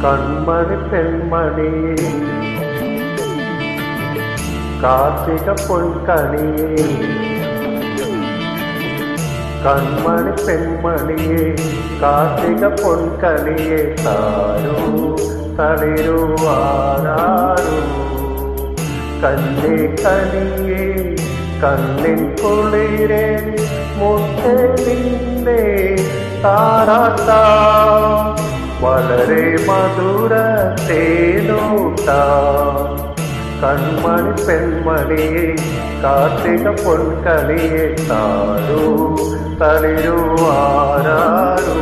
கண்மணி பெண்மணியே கார்த்திக பொன்கனியே கண்மணி பெண்மணியே கார்த்திக பொன்கனியே தாரோ தளிரோ ஆராரோ கண்ணே கனியே கண்ணின் குளிரே முத்தே நின்னே தாராட்டா வளரே மதுர தேனூட்டா கண்மணி பெண்மணியே கார்த்திக பொன்கனியே தாரோ தளிரோ ஆராரோ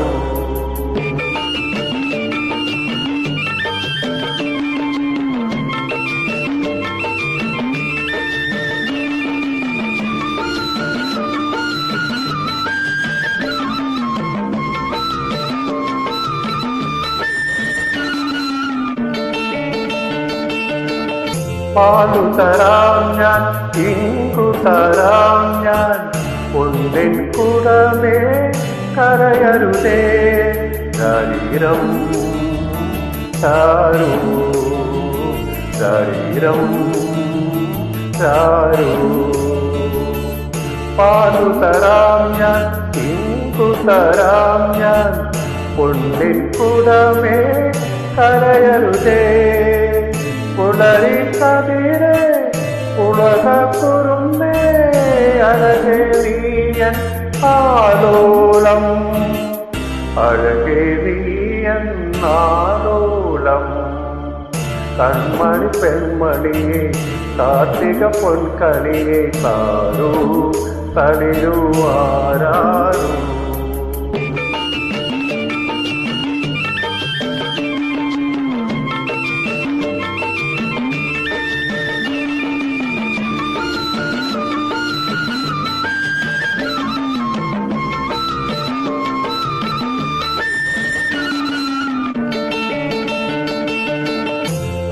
പാലു തരാം ഞാൻ ഇങ്കു തരാം ഞാൻ പൊന്നിൻ കുടമേ കരയരുതേ ശരീരം ചാരു ശരീരം ചാരു പാലു തരാം ഞാൻ ഇങ്കു തരാം ഞാൻ പൊന്നിൻ കുടമേ കരയരുതേ புலரி கதிரே உலக குறும்பே அழகே நீயன் ஆலோலம் அழகே நீயன் ஆலோலம் கண்மணி பெண்மணியே கார்த்திக பொன்கனியே தாரோ தளிரோ ஆராரோ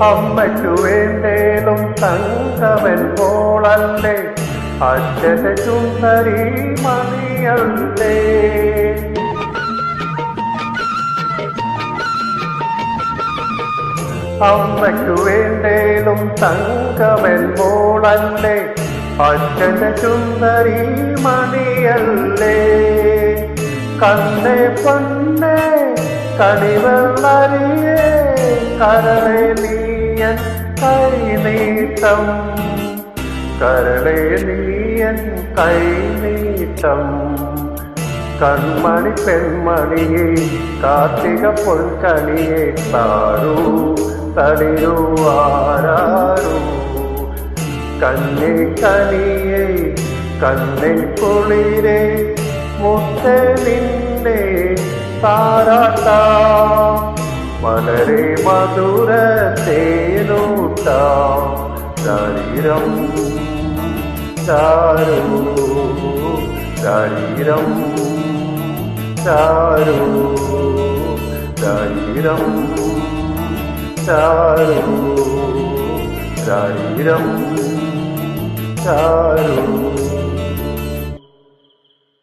അമ്മയ്ക്കു വേണ്ടേലും തങ്കവൻ പോളല്ലേ അച്ഛന ചുന്ദരി മണിയല്ലേ അമ്മയ്ക്കു വേണ്ടേലും തങ്കവൻ പോളല്ലേ അച്ഛന ചുന്ദരി മണിയല്ലേ കണ്ണേ പൊന്നേ കണിവെള്ളരിയേ കരളേ നീയൻ കൈനീട്ടം കരളേ നീയൻ കൈനീട്ടം കൺമണി പെൺമണിയെ കാർത്തിക പൊൻകനിയെ താരോ തളിരോ ആരാരോ കണ്ണേ കനിയെ കണ്ണിൻ കുളിരേ മുത്തേ നിന്നെ താരാട്ടാ മലരെ മധുര തേനൂട്ടാ ശരീരം ചാരു ശരീരം ചാരു ശരീരം ചാരു ശരീരം ചാരു